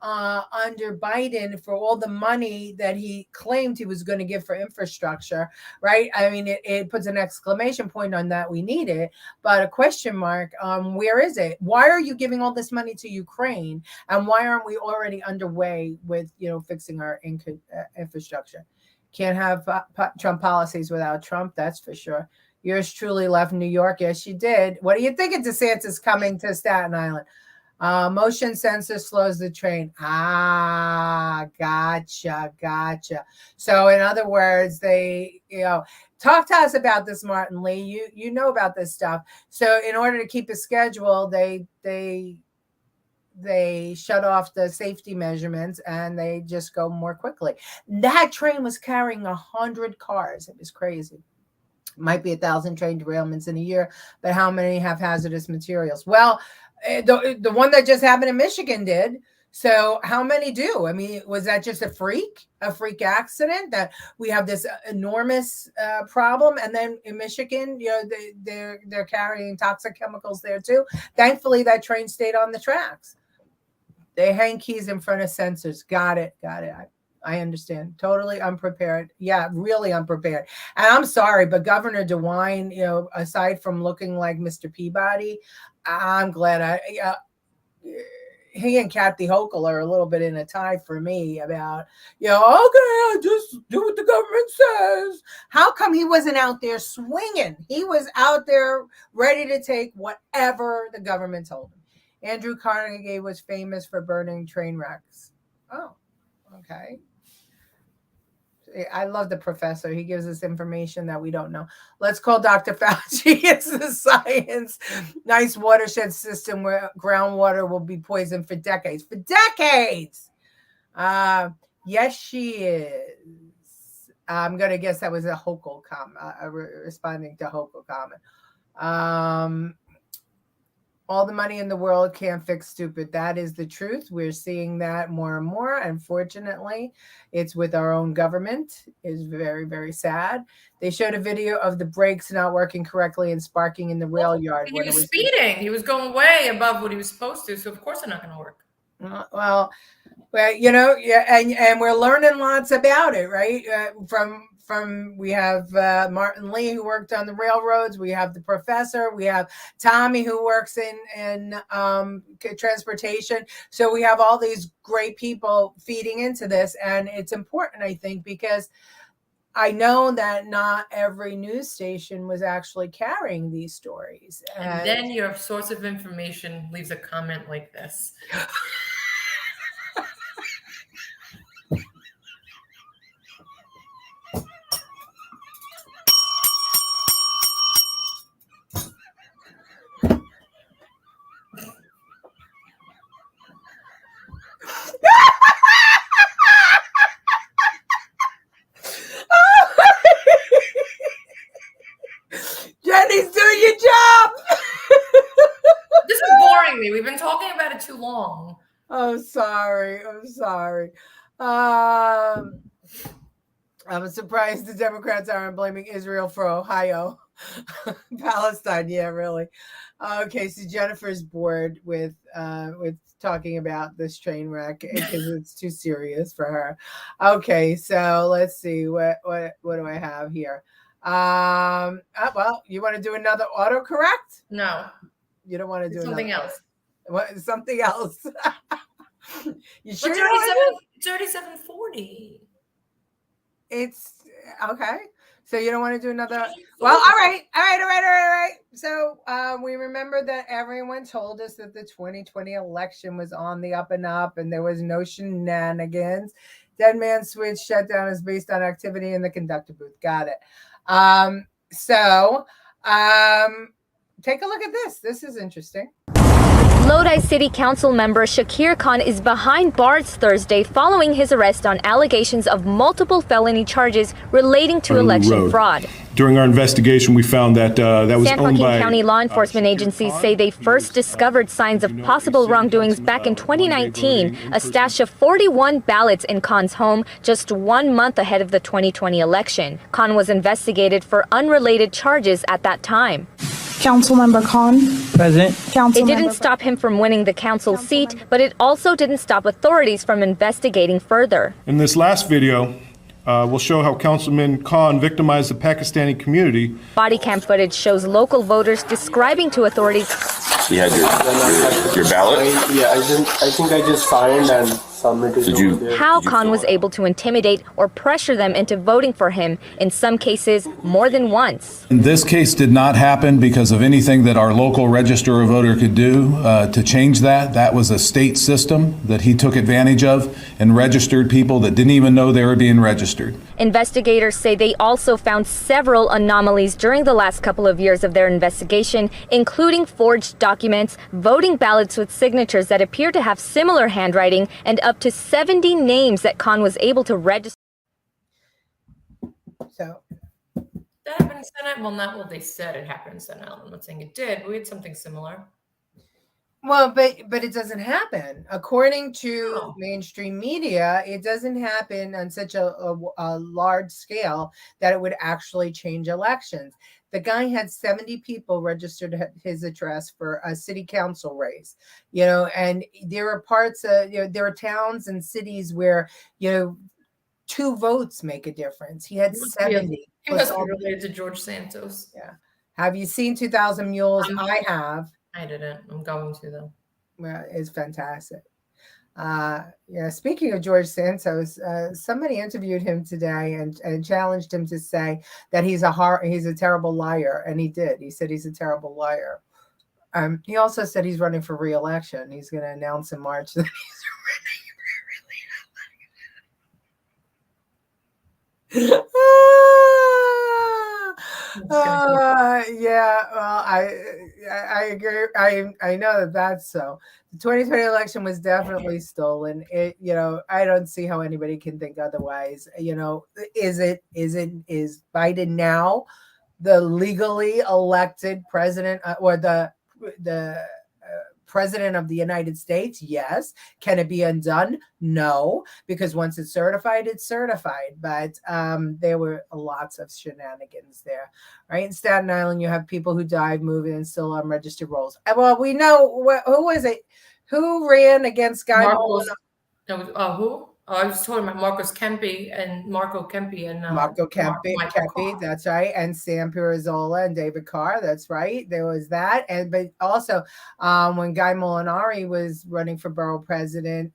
under Biden for all the money that he claimed he was going to give for infrastructure, right? I mean, it puts an exclamation point on that. We need it, but a question mark. Where is it? Why are you giving all this money to Ukraine? And why aren't we already underway with, fixing our infrastructure? Can't have Trump policies without Trump. That's for sure. Yours truly left New York. Yes, she did. What do you think of DeSantis coming to Staten Island? Motion sensor slows the train. Gotcha. So in other words, they, talk to us about this, Martin Lee. You know about this stuff. So in order to keep a schedule, they shut off the safety measurements and they just go more quickly. That train was carrying 100 cars. It was crazy. Might be 1,000 train derailments in a year, but how many have hazardous materials? Well, the one that just happened in Michigan did. So how many do? I mean, was that just a freak accident that we have this enormous problem? And then in Michigan, they're carrying toxic chemicals there too. Thankfully, that train stayed on the tracks. They hang keys in front of sensors. Got it. I understand. Totally unprepared. Yeah, really unprepared. And I'm sorry, but Governor DeWine, aside from looking like Mr. Peabody, I'm glad he and Kathy Hochul are a little bit in a tie for me about, okay, just do what the government says. How come he wasn't out there swinging? He was out there ready to take whatever the government told him. Andrew Carnegie was famous for burning train wrecks. Oh, okay. I love the professor. He gives us information that we don't know. Let's call Dr. Fauci. It's the science. Nice watershed system where groundwater will be poisoned for decades. For decades! Yes, she is. I'm going to guess that was a Hochul comment, responding to Hochul comment. All the money in the world can't fix stupid. That is the truth. We're seeing that more and more. Unfortunately, it's with our own government. It's very, very sad. They showed a video of the brakes not working correctly and sparking in the rail yard.
He was speeding. He was going way above what he was supposed to. So of course they're not going to work.
Well, and we're learning lots about it, right? From we have Martin Lee, who worked on the railroads. We have the professor. We have Tommy, who works in transportation. So we have all these great people feeding into this, and it's important, I think, because I know that not every news station was actually carrying these stories.
And then your source of information leaves a comment like this.
Jenny's doing your job.
This is boring me. We've been talking about it too long.
I'm sorry. I'm surprised the Democrats aren't blaming Israel for Ohio. Palestine, yeah, really. Okay, so Jennifer's bored with talking about this train wreck because it's too serious for her. Okay, so let's see what do I have here? Well, you want to do another autocorrect?
No,
you don't want to do
something else.
What? Something else? You sure?
It's 3740.
It's okay. So you don't want to do another? Well, all right. So we remember that everyone told us that the 2020 election was on the up and up, and there was no shenanigans. Dead man switch shutdown is based on activity in the conductor booth. Got it. Take a look at this. This is interesting.
Lodi City Council member Shakir Khan is behind bars Thursday following his arrest on allegations of multiple felony charges relating to election fraud.
During our investigation, we found that that was
San
owned
Joaquin
by
County law enforcement agencies say they first discovered signs of possible wrongdoings back in 2019, a stash of 41 ballots in Khan's home just 1 month ahead of the 2020 election. Khan was investigated for unrelated charges at that time.
Councilmember Khan.
Present.
It didn't stop him from winning the council seat, but it also didn't stop authorities from investigating further.
In this last video, we'll show how Councilman Khan victimized the Pakistani community.
Body cam footage shows local voters describing to authorities.
You had your ballot?
I think I just signed and submitted.
Did you?
How Khan was able to intimidate or pressure them into voting for him, in some cases more than once.
This case did not happen because of anything that our local register of voter could do to change that. That was a state system that he took advantage of and registered people that didn't even know they were being registered.
Investigators say they also found several anomalies during the last couple of years of their investigation, including forged documents, voting ballots with signatures that appear to have similar handwriting, and up to 70 names that Khan was able to register.
So
that happened in Senate? Well, not what they said it happened in Senate. I'm not saying it did, but we had something similar.
Well, but it doesn't happen. According to mainstream media, it doesn't happen on such a large scale that it would actually change elections. The guy had 70 people registered at his address for a city council race, and there are parts of, there are towns and cities where, 2 votes make a difference. He had 70.
He must be related to George Santos.
Yeah. Have you seen 2,000 Mules? I have.
I didn't. I'm going to, though.
Well, it's fantastic. Speaking of George Santos, somebody interviewed him today and challenged him to say that he's a terrible liar, and he did. He said he's a terrible liar. He also said he's running for re-election. He's going to announce in March that he's running for well, I agree. I know that's so. The 2020 election was definitely stolen. I don't see how anybody can think otherwise. Is Biden now the legally elected president or the president of the United States? Yes. Can it be undone? No, because once it's certified, it's certified. But there were lots of shenanigans there, right? In Staten Island, you have people who died moving and still on registered rolls. Well, we know who was it? Who ran against Guy Molinari?
Who? I was talking about Marco Kempe and
Marco Kempe, that's right, and Sam Pirozola and David Carr, that's right. There was that, but also when Guy Molinari was running for borough president,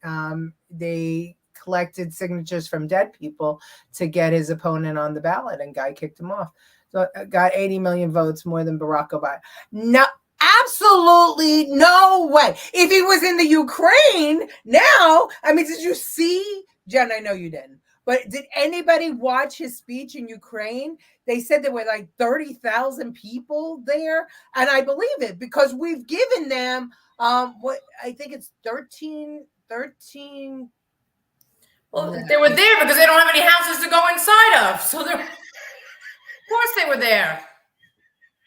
they collected signatures from dead people to get his opponent on the ballot, and Guy kicked him off. So got 80 million votes, more than Barack Obama. No. Absolutely no way. If he was in the Ukraine now, did you see, Jen? I know you didn't, but did anybody watch his speech in Ukraine? They said there were like 30,000 people there. And I believe it because we've given them, what I think it's 13.
Well, they were there because they don't have any houses to go inside of. So of course they were there.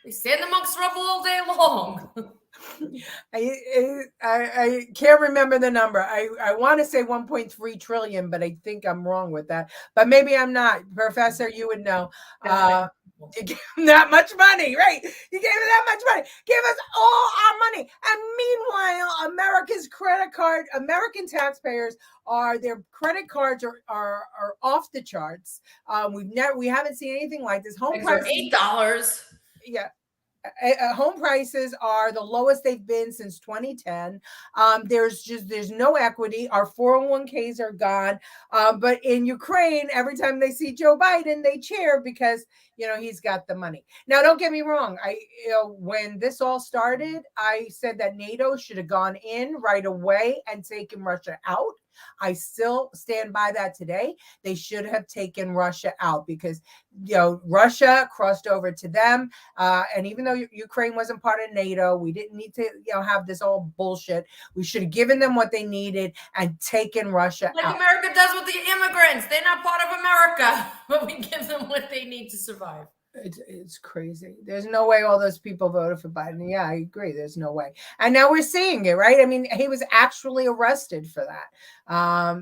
They stand amongst rubble all day long.
I can't remember the number. I want to say 1.3 trillion, but I think I'm wrong with that. But maybe I'm not. Professor, you would know. You gave them that much money, right? You gave them that much money. Give us all our money. And meanwhile, American taxpayers their credit cards are off the charts. We haven't seen anything like this. Home prices
$8.
Yeah. Home prices are the lowest they've been since 2010. There's no equity. Our 401ks are gone. But in Ukraine, every time they see Joe Biden, they cheer because he's got the money. Now, don't get me wrong. When this all started, I said that NATO should have gone in right away and taken Russia out. I still stand by that today. They should have taken Russia out because, Russia crossed over to them. And even though Ukraine wasn't part of NATO, we didn't need to, have this all bullshit. We should have given them what they needed and taken Russia out.
Like America does with the immigrants. They're not part of America, but we give them what they need to survive.
It's crazy. There's no way all those people voted for Biden. Yeah, I agree. There's no way. And now we're seeing it, right? He was actually arrested for that.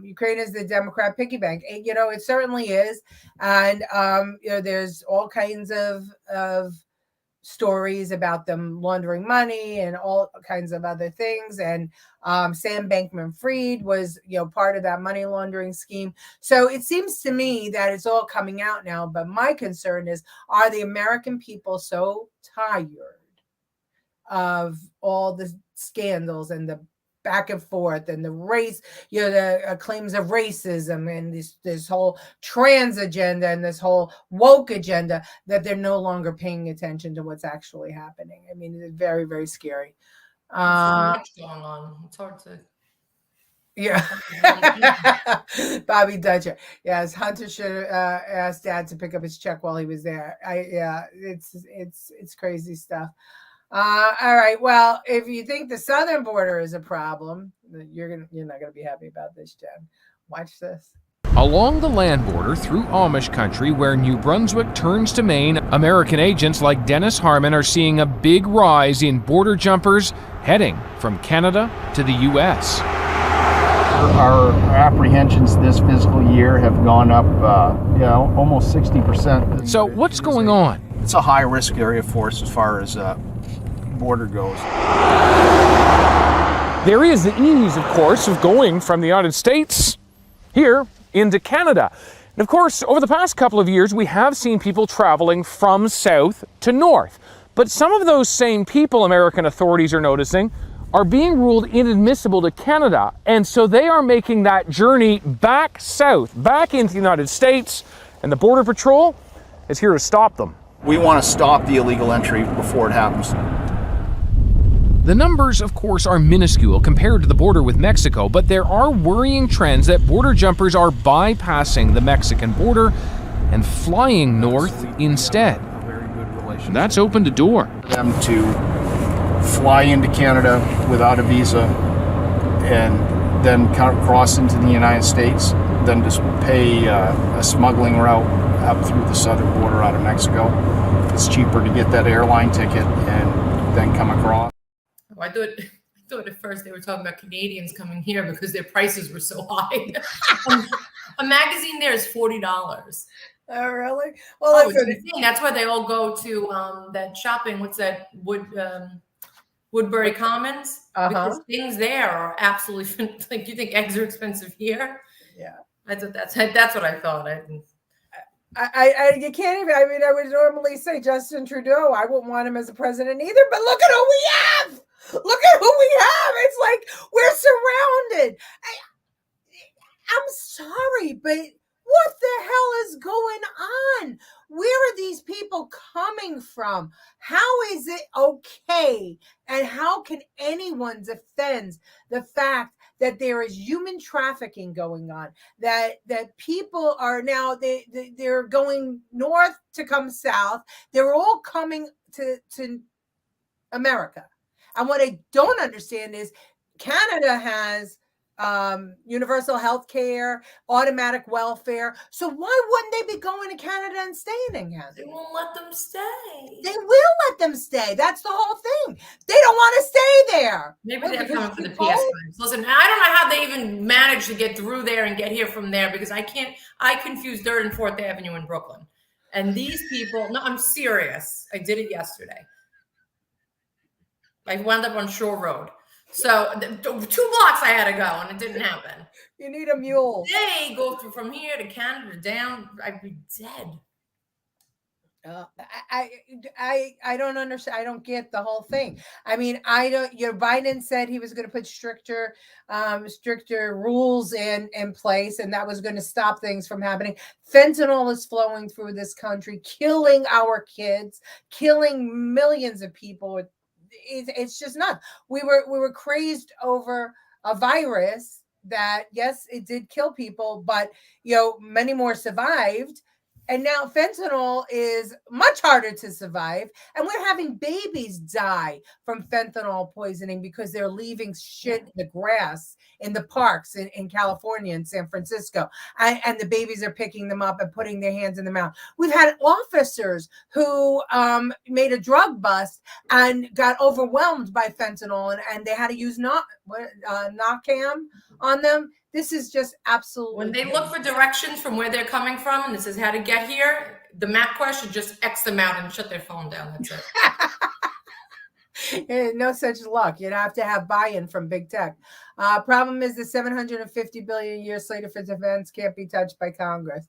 Ukraine is the Democrat piggy bank. It certainly is. And, there's all kinds of stories about them laundering money and all kinds of other things. And Sam Bankman-Fried was, part of that money laundering scheme. So it seems to me that it's all coming out now. But my concern is, are the American people so tired of all the scandals and the back and forth and the race, the claims of racism and this whole trans agenda and this whole woke agenda, that they're no longer paying attention to what's actually happening? I mean, it's very, very scary.
What's going on? It's hard to.
Yeah. Bobby Dutcher. Yes, Hunter should ask Dad to pick up his check while he was there. It's crazy stuff. All right. Well, if you think the southern border is a problem, you're not gonna be happy about this, Jen. Watch this.
Along the land border through Amish country where New Brunswick turns to Maine, American agents like Dennis Harmon are seeing a big rise in border jumpers heading from Canada to the U.S.
Our apprehensions this fiscal year have gone up, almost 60%.
So what's going on?
It's a high-risk area for us as far as border goes.
There is the ease, of course, of going from the United States here into Canada. And of course, over the past couple of years, we have seen people traveling from south to north. But some of those same people, American authorities are noticing, are being ruled inadmissible to Canada. And so they are making that journey back south, back into the United States, and the Border Patrol is here to stop them.
We want to stop the illegal entry before it happens.
The numbers, of course, are minuscule compared to the border with Mexico, but there are worrying trends that border jumpers are bypassing the Mexican border and flying north instead. And that's opened a door.
Them to fly into Canada without a visa and then cross into the United States, then just pay a smuggling route up through the southern border out of Mexico. It's cheaper to get that airline ticket and then come across.
I thought at first they were talking about Canadians coming here because their prices were so high. A magazine there is $40.
Oh, really? Well,
that's why they all go to that shopping. What's that? Woodbury Commons. Because things there are absolutely like, you think eggs are expensive here?
Yeah,
I thought that's what I thought.
You can't even. I mean, I would normally say Justin Trudeau. I wouldn't want him as a president either. But look at who we have. Look at who we have. It's like we're surrounded. I'm sorry, but what the hell is going on? Where are these people coming from? How is it okay? And how can anyone defend the fact that there is human trafficking going on, that people are now, they're going north to come south. They're all coming to America. And what I don't understand is Canada has universal health care, automatic welfare. So why wouldn't they be going to Canada and staying in Canada?
They won't let them stay.
They will let them stay. That's the whole thing. They don't want to stay there.
Maybe they're coming for the PS crimes. Listen, I don't know how they even managed to get through there and get here from there, because I confuse 3rd and 4th Avenue in Brooklyn. And these people, no, I'm serious. I did it yesterday. I wound up on Shore Road. So 2 blocks I had to go, and it didn't happen.
You need a mule.
They go through from here to Canada down. I'd be dead.
I don't understand. I don't get the whole thing. I mean, Biden said he was going to put stricter rules in place, and that was going to stop things from happening. Fentanyl is flowing through this country, killing our kids, killing millions of people. It's just nuts. We were crazed over a virus that, yes, it did kill people, but many more survived. And now fentanyl is much harder to survive. And we're having babies die from fentanyl poisoning because they're leaving shit in the grass in the parks in California and San Francisco. And the babies are picking them up and putting their hands in the mouth. We've had officers who made a drug bust and got overwhelmed by fentanyl, and they had to use Narcan on them. This is just absolutely.
When they look for directions from where they're coming from, and this is how to get here, the Mac question, just X them out and shut their phone down. That's it.
No such luck. You'd have to have buy-in from big tech. Problem is the $750 billion a year slated for defense can't be touched by Congress.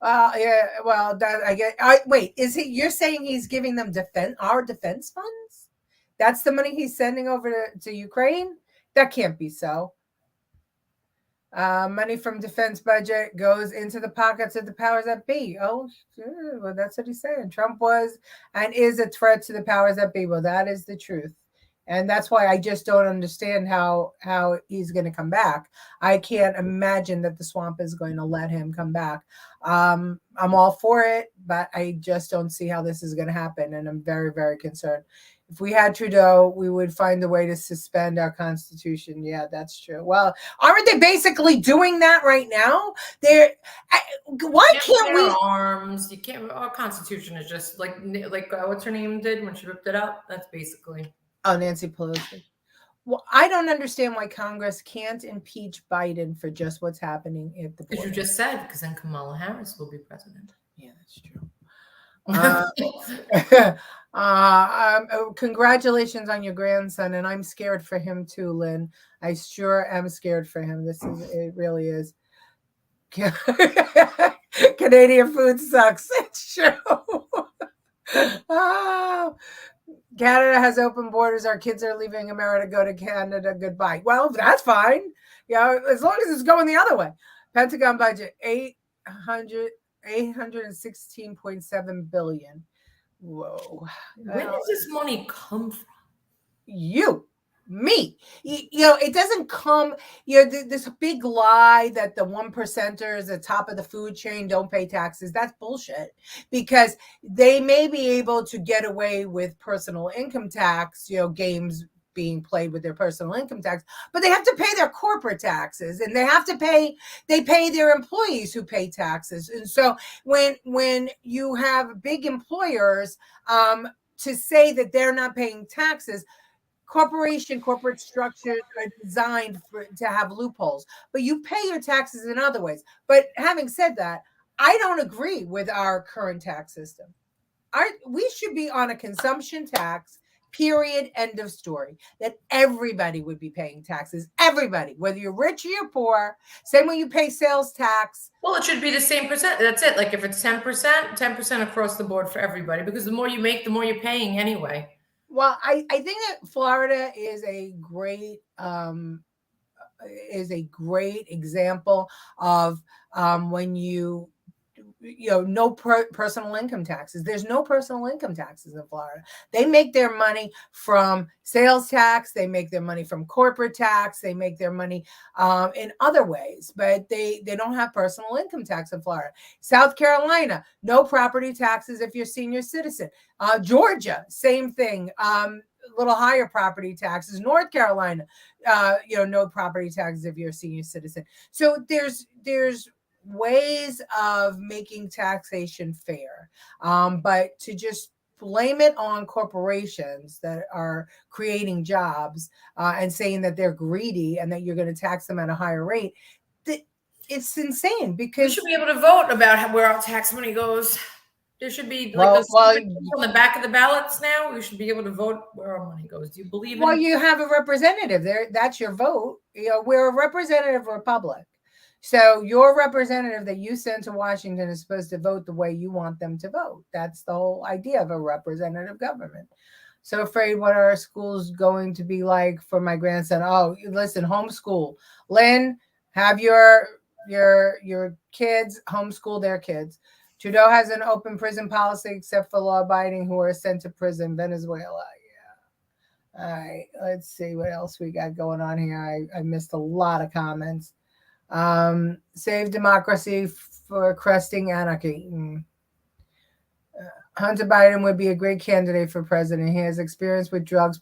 Yeah. Well, that I get. Wait, is he? You're saying he's giving them our defense funds? That's the money he's sending over to Ukraine? That can't be so. Money from defense budget goes into the pockets of the powers that be. Oh, sure. Well, that's what he's saying. Trump was and is a threat to the powers that be. Well, that is the truth. And that's why I just don't understand how he's going to come back. I can't imagine that the swamp is going to let him come back. I'm all for it, but I just don't see how this is going to happen. And I'm very, very concerned. If we had Trudeau, we would find a way to suspend our Constitution. Yeah, that's true. Well, aren't they basically doing that right now? Why can't we?
Arms. You can't. Our Constitution is just like what's her name did when she ripped it up. That's basically.
Oh, Nancy Pelosi. Well, I don't understand why Congress can't impeach Biden for just what's happening at the border.
Because you just said, because then Kamala Harris will be president.
Yeah, that's true. Congratulations on your grandson, and I'm scared for him too, Lynn. I sure am scared for him. It really is. Canadian food sucks. It's true. Canada has open borders. Our kids are leaving America to go to Canada. Goodbye. Well, that's fine. As long as it's going the other way. Pentagon budget, $816.7 billion. Whoa.
Where does this money come from?
Me. It doesn't come, this big lie that the 1%ers at the top of the food chain don't pay taxes. That's bullshit, because they may be able to get away with personal income tax, games being played with their personal income tax, but they have to pay their corporate taxes, and they pay their employees who pay taxes. And so when you have big employers to say that they're not paying taxes, corporate structures are designed to have loopholes, but you pay your taxes in other ways. But having said that, I don't agree with our current tax system. We should be on a consumption tax, period, end of story, that everybody would be paying taxes. Everybody, whether you're rich or you're poor, same way you pay sales tax.
Well, it should be the same percent. That's it. Like if it's 10% across the board for everybody, because the more you make, the more you're paying anyway.
Well, I think that Florida is a great example of when no personal income taxes. There's no personal income taxes in Florida. They make their money from sales tax. They make their money from corporate tax. They make their money in other ways, but they don't have personal income tax in Florida. South Carolina, no property taxes if you're a senior citizen. Georgia, same thing. A little higher property taxes. North Carolina, no property taxes if you're a senior citizen. So there's ways of making taxation fair, but to just blame it on corporations that are creating jobs and saying that they're greedy and that you're going to tax them at a higher rate, it's insane. Because
we should be able to vote about where our tax money goes. There should be on the back of the ballots now. We should be able to vote where our money goes. Do you believe in?
Well, you have a representative there. That's your vote. We're a representative republic. So your representative that you send to Washington is supposed to vote the way you want them to vote. That's the whole idea of a representative government. So afraid what are our schools going to be like for my grandson? Oh, listen, homeschool. Lynn, have your kids homeschool their kids. Trudeau has an open prison policy except for law-abiding who are sent to prison. Venezuela, yeah. All right, let's see what else we got going on here. I missed a lot of comments. Save democracy for cresting anarchy. Hunter Biden would be a great candidate for president. He has experience with drugs.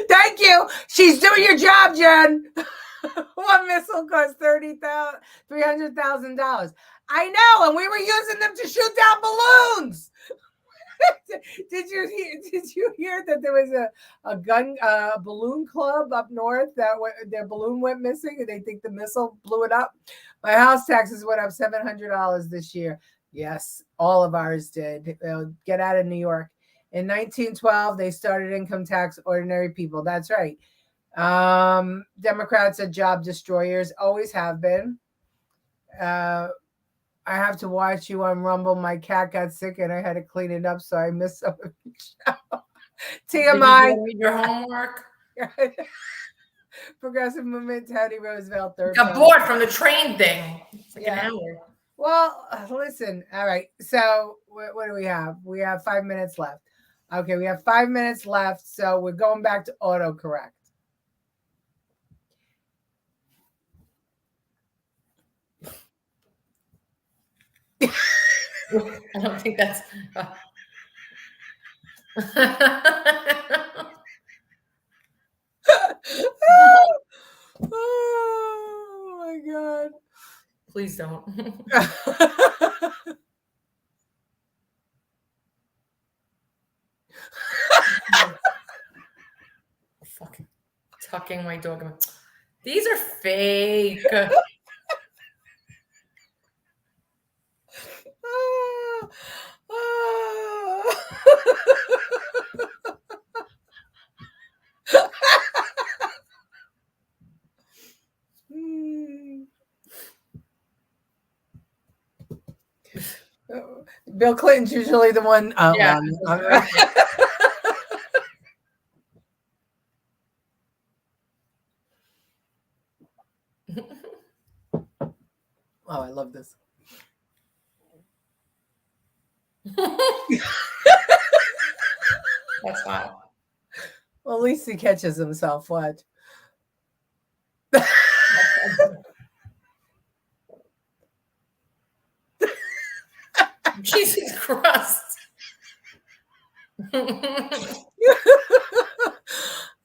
Thank you. She's doing your job, Jen. One missile costs $300,000. I know, and we were using them to shoot down balloons. Did you hear that there was a balloon club up north that their balloon went missing and they think the missile blew it up? My house taxes went up $700 this year. Yes, all of ours did. Get out of New York. In 1912, they started income tax ordinary people. That's right. Democrats are job destroyers, always have been. I have to watch you on Rumble. My cat got sick and I had to clean it up, so I missed some of the show. TMI.
Did you read your homework?
Progressive Movement, Teddy Roosevelt, third.
Got bored from the train thing. It's like an hour.
Well, listen. All right. So what do we have? We have 5 minutes left. Okay, we have 5 minutes left. So we're going back to autocorrect.
I don't think that's.
Oh my God.
Please don't. Fucking tucking my dog in. These are fake.
Bill Clinton's usually the one.
Yeah.
Oh, I love this.
That's hot.
Well, at least he catches himself. What?
Jesus Christ.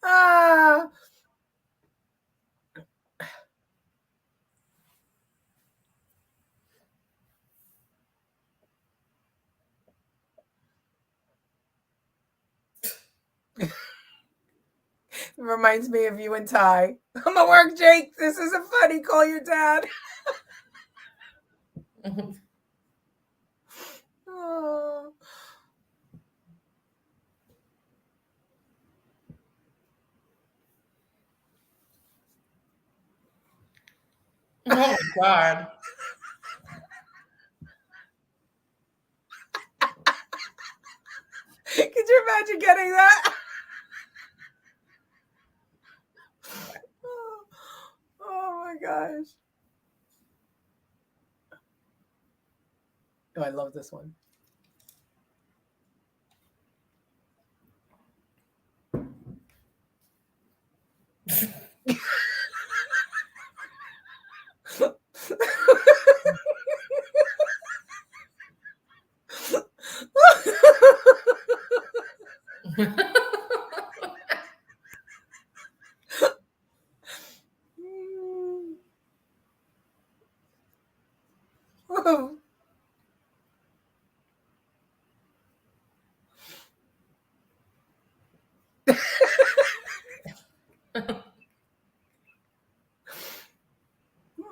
Ah. It reminds me of you and Ty. I'm at work, Jake. This isn't funny. Call your dad. Oh.
Oh my God.
Could you imagine getting that? Oh my gosh. Oh, I love this one.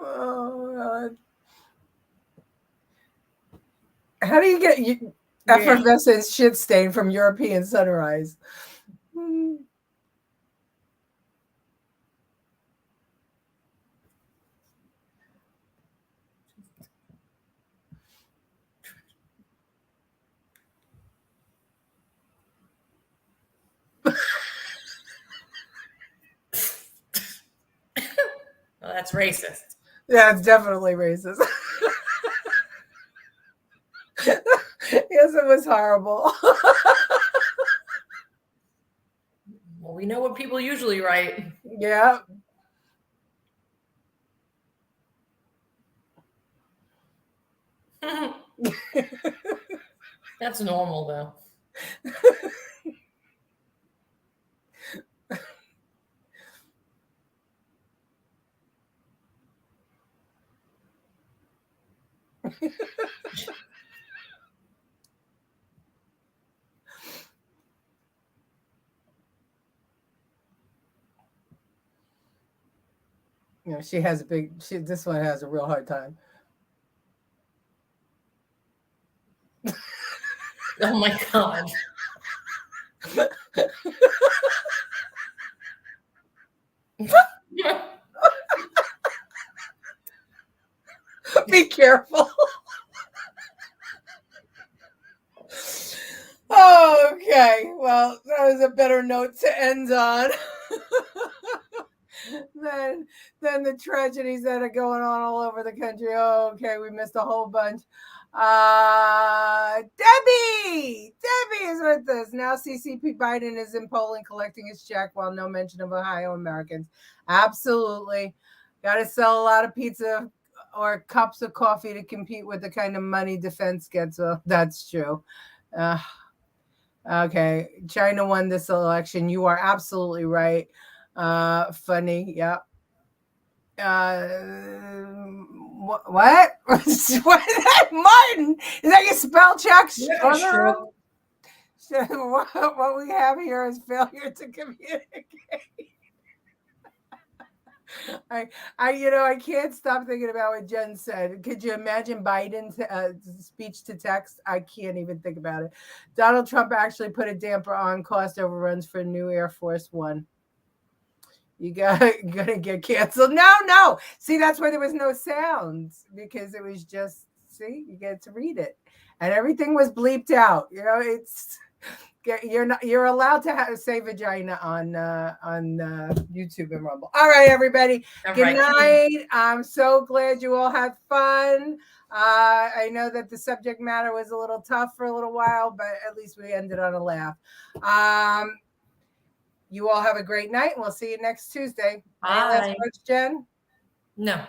Oh God. How do you get effervescent shit stain from European Sunrise?
Well, that's racist.
Yeah, it's definitely racist. Yes, it was horrible.
Well, we know what people usually write.
Yeah.
That's normal, though.
You know, she has a big. This one has a real hard time.
Oh my God.
Be careful. Okay, well, that was a better note to end on than the tragedies that are going on all over the country. Oh, okay, we missed a whole bunch. Debbie is with us now. CCP Biden is in Poland collecting his check while no mention of Ohio Americans. Absolutely, got to sell a lot of pizza or cups of coffee to compete with the kind of money defense gets. That's true. Okay, China won this election. You are absolutely right. Funny, yeah. What? What is that, Martin? Is that your spell check?
Yeah,
What we have here is failure to communicate. I can't stop thinking about what Jen said. Could you imagine Biden's speech to text? I can't even think about it. Donald Trump actually put a damper on cost overruns for new Air Force One. You gonna get canceled? No. See, that's why there was no sounds, because it was just, see, you get to read it, and everything was bleeped out. You know, it's. You're allowed to say vagina on YouTube and Rumble. All right, everybody. Good night. I'm so glad you all had fun. I know that the subject matter was a little tough for a little while, but at least we ended on a laugh. You all have a great night, and we'll see you next Tuesday. Any last words, Jen?
No.